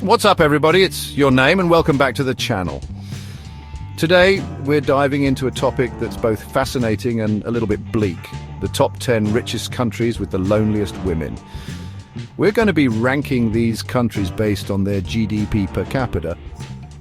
What's up, everybody? It's your name and welcome back to the channel. Today we're diving into a topic that's both fascinating and a little bit bleak: the top 10 richest countries with the loneliest women. We're going to be ranking these countries based on their GDP per capita,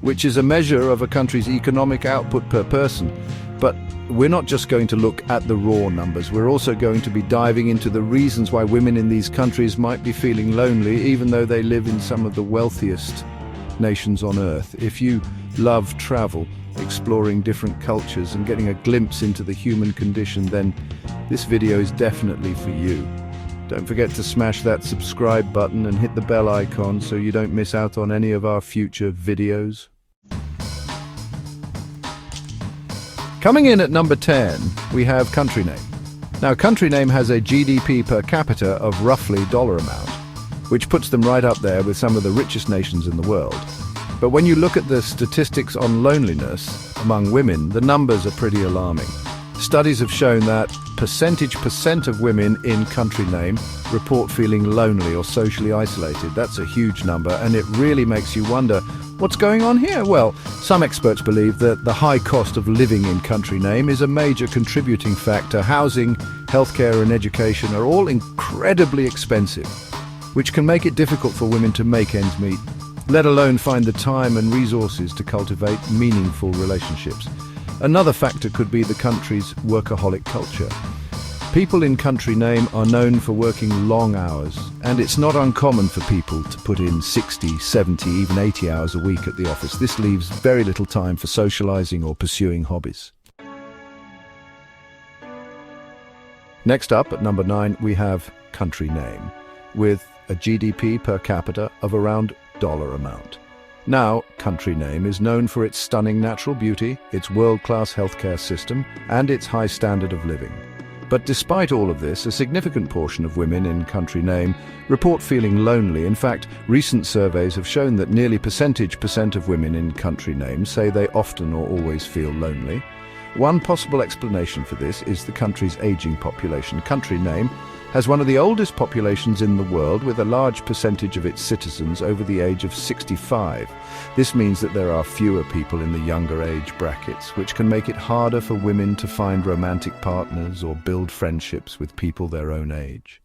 which is a measure of a country's economic output per person. But we're not just going to look at the raw numbers, we're also going to be diving into the reasons why women in these countries might be feeling lonely, even though they live in some of the wealthiest nations on Earth. If you love travel, exploring different cultures and getting a glimpse into the human condition, then this video is definitely for you. Don't forget to smash that subscribe button and hit the bell icon so you don't miss out on any of our future videos. Coming in at number 10, we have country name. Now, country name has a GDP per capita of roughly dollar amount, which puts them right up there with some of the richest nations in the world. But when you look at the statistics on loneliness among women, the numbers are pretty alarming. Studies have shown that percent of women in country name report feeling lonely or socially isolated. That's a huge number, and it really makes you wonder, what's going on here? Well, some experts believe that the high cost of living in country name is a major contributing factor. Housing, healthcare and education are all incredibly expensive, which can make it difficult for women to make ends meet, let alone find the time and resources to cultivate meaningful relationships. Another factor could be the country's workaholic culture. People in country name are known for working long hours, and it's not uncommon for people to put in 60, 70, even 80 hours a week at the office. This leaves very little time for socializing or pursuing hobbies. Next up, at number 9, we have country name, with a GDP per capita of around dollar amount. Now, country name is known for its stunning natural beauty, its world-class healthcare system, and its high standard of living. But despite all of this, a significant portion of women in country name report feeling lonely. In fact, recent surveys have shown that nearly percent of women in country name say they often or always feel lonely. One possible explanation for this is the country's aging population. Country name has one of the oldest populations in the world, with a large percentage of its citizens over the age of 65. This means that there are fewer people in the younger age brackets, which can make it harder for women to find romantic partners or build friendships with people their own age.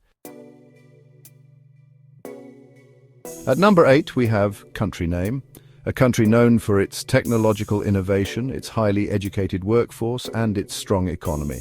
At number 8, we have country name, a country known for its technological innovation, its highly educated workforce, and its strong economy.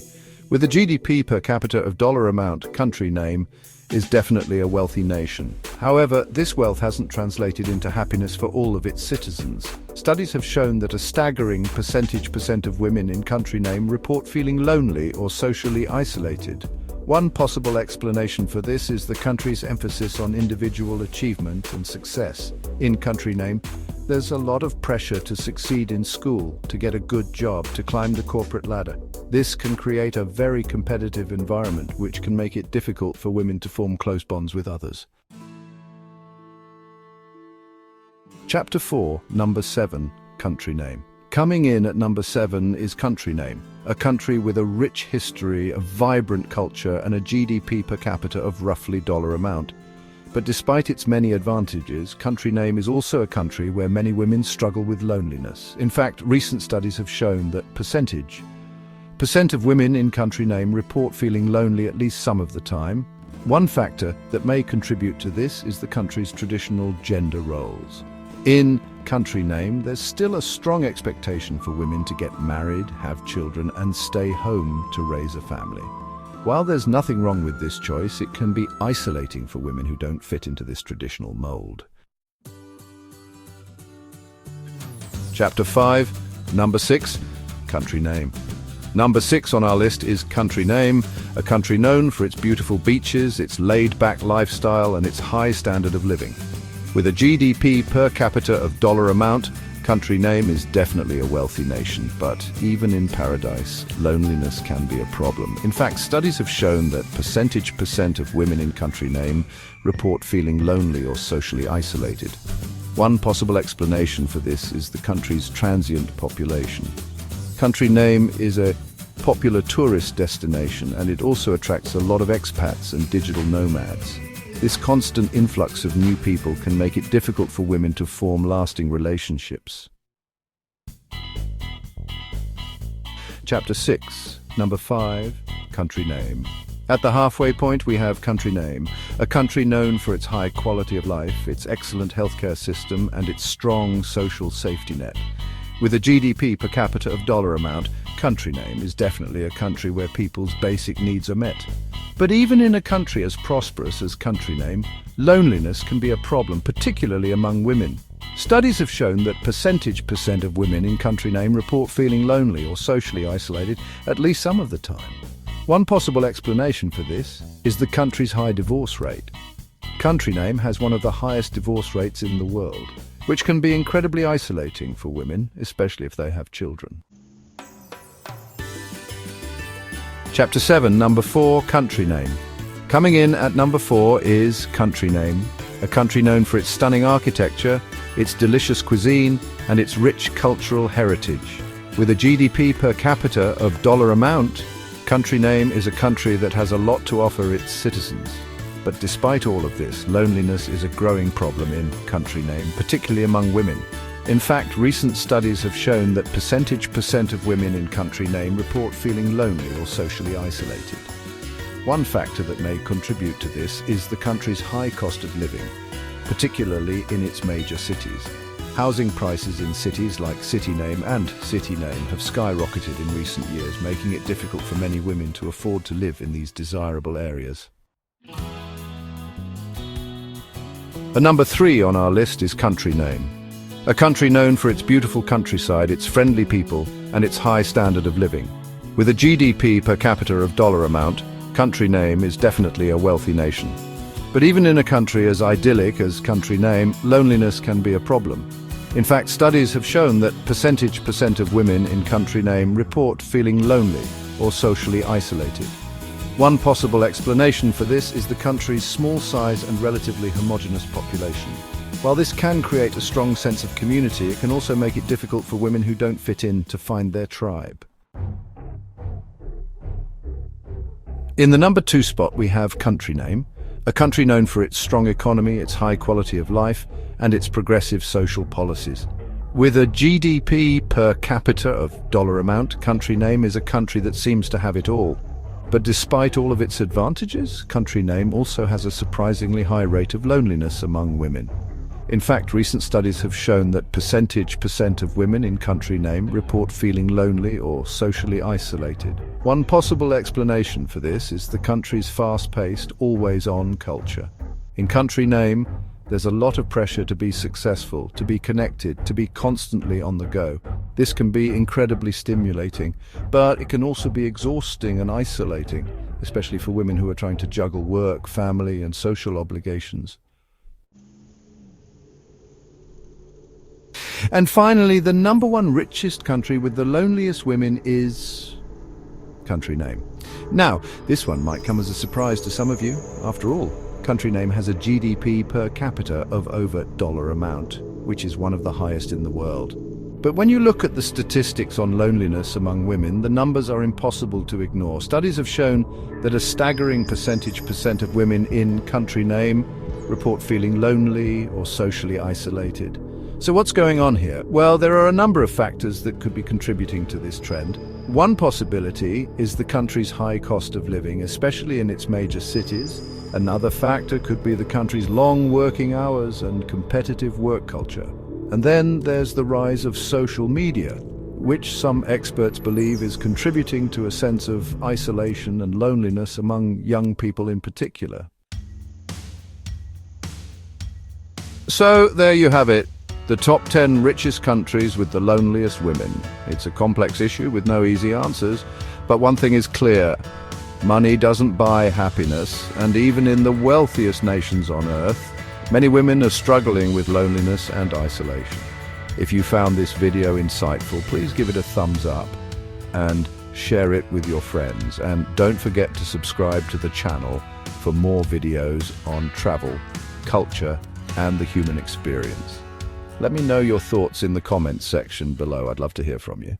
With a GDP per capita of dollar amount, country name is definitely a wealthy nation. However, this wealth hasn't translated into happiness for all of its citizens. Studies have shown that a staggering percent of women in country name report feeling lonely or socially isolated. One possible explanation for this is the country's emphasis on individual achievement and success. In country name, there's a lot of pressure to succeed in school, to get a good job, to climb the corporate ladder. This can create a very competitive environment, which can make it difficult for women to form close bonds with others. Chapter 4, number 7, country name. Coming in at number 7 is country name, a country with a rich history, a vibrant culture, and a GDP per capita of roughly dollar amount. But despite its many advantages, country name is also a country where many women struggle with loneliness. In fact, recent studies have shown that percent of women in country name report feeling lonely at least some of the time. One factor that may contribute to this is the country's traditional gender roles. In country name, there's still a strong expectation for women to get married, have children, and stay home to raise a family. While there's nothing wrong with this choice, it can be isolating for women who don't fit into this traditional mold. Chapter 5, number 6, country name. Number 6 on our list is country name, a country known for its beautiful beaches, its laid-back lifestyle, and its high standard of living. With a GDP per capita of dollar amount, country name is definitely a wealthy nation, but even in paradise, loneliness can be a problem. In fact, studies have shown that percent of women in country name report feeling lonely or socially isolated. One possible explanation for this is the country's transient population. Country name is a popular tourist destination, and it also attracts a lot of expats and digital nomads. This constant influx of new people can make it difficult for women to form lasting relationships. Chapter 6, number 5, country name. At the halfway point, we have country name, a country known for its high quality of life, its excellent healthcare system, and its strong social safety net. With a GDP per capita of dollar amount, country name is definitely a country where people's basic needs are met. But even in a country as prosperous as country name, loneliness can be a problem, particularly among women. Studies have shown that percent of women in country name report feeling lonely or socially isolated at least some of the time. One possible explanation for this is the country's high divorce rate. Country name has one of the highest divorce rates in the world, which can be incredibly isolating for women, especially if they have children. Chapter 7, number 4, country name. Coming in at number 4 is country name, a country known for its stunning architecture, its delicious cuisine, and its rich cultural heritage. With a GDP per capita of dollar amount, country name is a country that has a lot to offer its citizens. But despite all of this, loneliness is a growing problem in country name, particularly among women. In fact, recent studies have shown that percent of women in country name report feeling lonely or socially isolated. One factor that may contribute to this is the country's high cost of living, particularly in its major cities. Housing prices in cities like city name and city name have skyrocketed in recent years, making it difficult for many women to afford to live in these desirable areas. A number 3 on our list is country name. A country known for its beautiful countryside, its friendly people, and its high standard of living. With a GDP per capita of dollar amount, country name is definitely a wealthy nation. But even in a country as idyllic as country name, loneliness can be a problem. In fact, studies have shown that percent of women in country name report feeling lonely or socially isolated. One possible explanation for this is the country's small size and relatively homogeneous population. While this can create a strong sense of community, it can also make it difficult for women who don't fit in to find their tribe. In the number 2 spot, we have country name, a country known for its strong economy, its high quality of life, and its progressive social policies. With a GDP per capita of dollar amount, country name is a country that seems to have it all. But despite all of its advantages, country name also has a surprisingly high rate of loneliness among women. In fact, recent studies have shown that percent of women in country name report feeling lonely or socially isolated. One possible explanation for this is the country's fast-paced, always-on culture. In country name, there's a lot of pressure to be successful, to be connected, to be constantly on the go. This can be incredibly stimulating, but it can also be exhausting and isolating, especially for women who are trying to juggle work, family, and social obligations. And finally, the number 1 richest country with the loneliest women is country name. Now, this one might come as a surprise to some of you. After all, country name has a GDP per capita of over dollar amount, which is one of the highest in the world. But when you look at the statistics on loneliness among women, the numbers are impossible to ignore. Studies have shown that a staggering percent of women in country name report feeling lonely or socially isolated. So what's going on here? Well, there are a number of factors that could be contributing to this trend. One possibility is the country's high cost of living, especially in its major cities. Another factor could be the country's long working hours and competitive work culture. And then there's the rise of social media, which some experts believe is contributing to a sense of isolation and loneliness among young people in particular. So there you have it. The top 10 richest countries with the loneliest women. It's a complex issue with no easy answers, but one thing is clear. Money doesn't buy happiness, and even in the wealthiest nations on earth, many women are struggling with loneliness and isolation. If you found this video insightful, please give it a thumbs up and share it with your friends. And don't forget to subscribe to the channel for more videos on travel, culture, and the human experience. Let me know your thoughts in the comments section below. I'd love to hear from you.